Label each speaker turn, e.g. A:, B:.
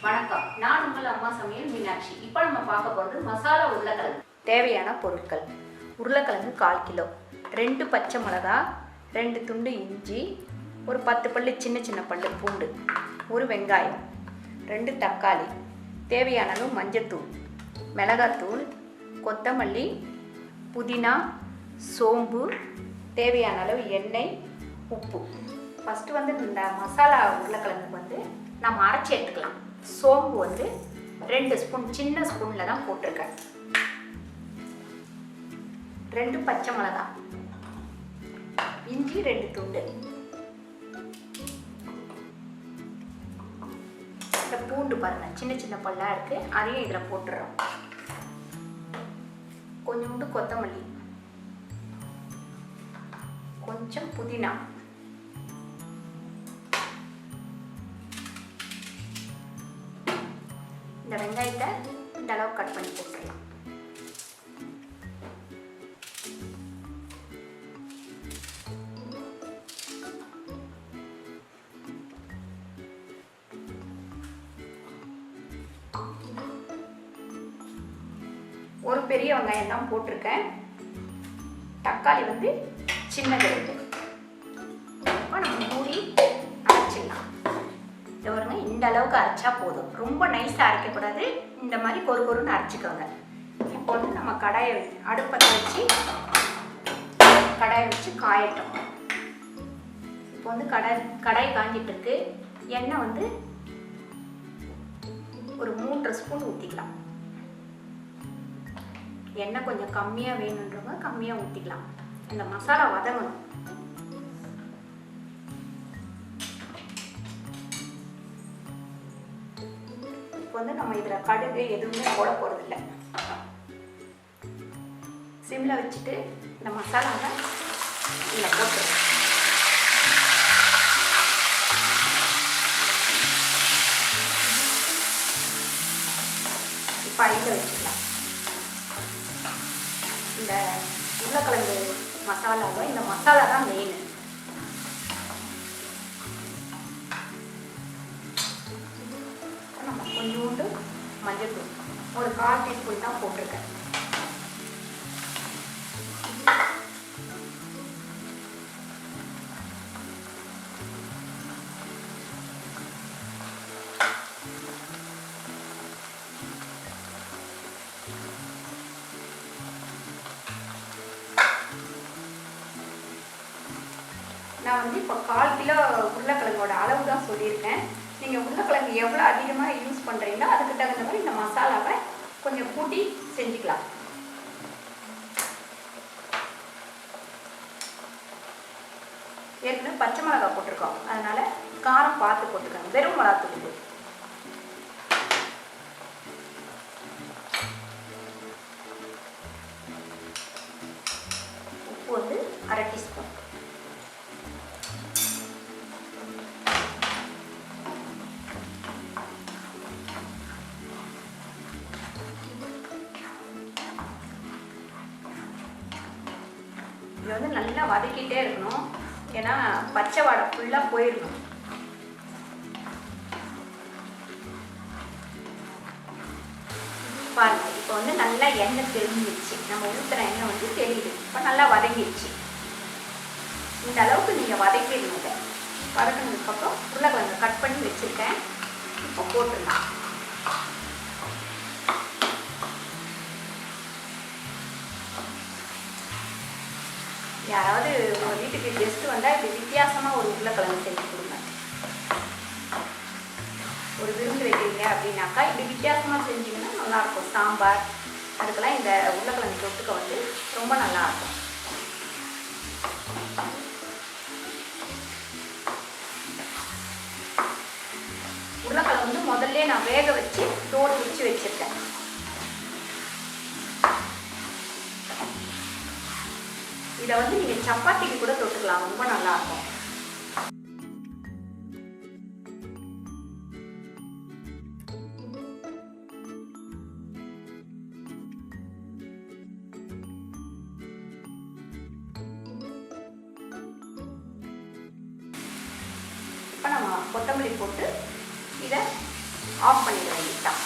A: வணக்கம், நான் உங்கள் அம்மா சமையல் மீனாட்சி. இப்போ நம்ம பார்க்க போகிறது மசாலா உருளைக்கிழங்கு. தேவையான பொருட்கள்: உருளைக்கிழங்கு 1/4 கிலோ, 2 பச்சை மிளகா, 2 துண்டு இஞ்சி, ஒரு 10 பல்லு சின்ன சின்ன பல்லு பூண்டு, ஒரு வெங்காயம், 2 தக்காளி, தேவையான அளவு மஞ்சத்தூள், மிளகாத்தூள், கொத்தமல்லி, புதினா, சோம்பு, தேவையான அளவு எண்ணெய், உப்பு. ஃபஸ்ட்டு இந்த மசாலா உருளைக்கிழங்குக்கு நம்ம அரைச்சி எடுத்துக்கலாம். சோம்பு 2 ஸ்பூன், சின்ன ஸ்பூனில் தான் போட்டிருக்கேன். 2 பச்சை மிளகா, இஞ்சி 2 துண்டு, இந்த பூண்டு பாருங்கள் சின்ன சின்ன பல்லாக இருக்குது, அதையும் இதில் போட்டுறோம். கொஞ்சோண்டு கொத்தமல்லி, கொஞ்சம் புதினா, இந்த வெங்காயத்தை இந்த அளவு கட் பண்ணி போட்டுடலாம். ஒரு பெரிய வெங்காயம் தான் போட்டிருக்கேன். தக்காளி சின்னது 2. நம்ம மூடி அரைச்சிடலாம். இதை பாருங்க, இந்த அளவுக்கு அரைச்சா போதும். ரொம்ப நைஸாக அரைக்கக்கூடாது. இந்த மாதிரி கொருன்னு அரைச்சிக்கோங்க. இப்போ நம்ம அடுப்பத்தை வச்சு கடாயை வச்சு காயட்டும். இப்போ கடாய் காஞ்சிட்டு இருக்கு. எண்ணெய் ஒரு 3 ஸ்பூன் ஊற்றிக்கலாம். எண்ணெய் கொஞ்சம் கம்மியாக வேணுன்றவங்க கம்மியாக ஊற்றிக்கலாம். இந்த மசாலா வதங்கணும். இப்போ நம்ம இதில் கடுகு எதுவுமே போட போகிறதில்ல. சிம்மில் வச்சுட்டு இந்த மசாலாவை இதில் போட்டுருவோம். இப்போ ஐயில் வச்சுக்கலாம். இந்த உருளைக்கிழங்கு மசாலாவை, இந்த மசாலா தான் மெயின். நம்ம கொஞ்சோண்டு மஞ்சள்தூள் ஒரு 1/4 டீஸ்பூன் தான் போட்டிருக்கேன். நான் இப்போ 1/4 கிலோ உருளைக்கிழங்கோட அளவு தான் சொல்லியிருக்கேன். நீங்கள் உருளைக்கிழங்கு எவ்வளோ அதிகமாக யூஸ் பண்ணுறீங்களோ அதுக்கு தகுந்த மாதிரி இந்த மசாலாவை கொஞ்சம் கூட்டி செஞ்சுக்கலாம். ஏற்கனவே பச்சை மிளகா போட்டிருக்கோம், அதனால் காரம் பார்த்து போட்டுக்கோங்க. வெறும் மிளகாத்தூள், உப்பு 1/2 டீஸ்பூன், இது நல்லா வதக்கிட்டே இருக்கணும். ஏன்னா பச்சை வாடை ஃபுல்லாக போயிடணும். பாருங்க, இப்போ நல்லா எண்ணெய் தெரிஞ்சிருச்சு. நம்ம ஊற்றுற எண்ணெய் தெரியுது. இப்போ நல்லா வதங்கிடுச்சு. இந்த அளவுக்கு நீங்கள் வதக்கிடுங்க. வதக்கினதுக்கப்புறம் உருளைக்கிழங்கு கட் பண்ணி வச்சுருக்கேன். இப்போ போட்டுடலாம். யாராவது உங்கள் வீட்டுக்கு கெஸ்ட்டு வந்தால் இப்படி வித்தியாசமாக ஒரு உருளைக்கிழங்கு செஞ்சு கொடுங்க. ஒரு விருந்து வைக்கிறீங்க அப்படின்னாக்கா இப்படி வித்தியாசமாக செஞ்சிங்கன்னா நல்லாயிருக்கும். சாம்பார் அதுக்கெல்லாம் இந்த உருளைக்கிழங்கு தொட்டுக்க ரொம்ப நல்லாயிருக்கும். உருளைக்கிழங்கு முதல்ல நான் வேக வச்சு தோல் வச்சு வச்சுருக்கேன். இதை நீங்கள் சப்பாத்திக்கு கூட தொட்டுக்கலாம். ரொம்ப நல்லாயிருக்கும். இப்போ நம்ம கொத்தமல்லி போட்டு இதை ஆஃப் பண்ணிட வேண்டியதுதான்.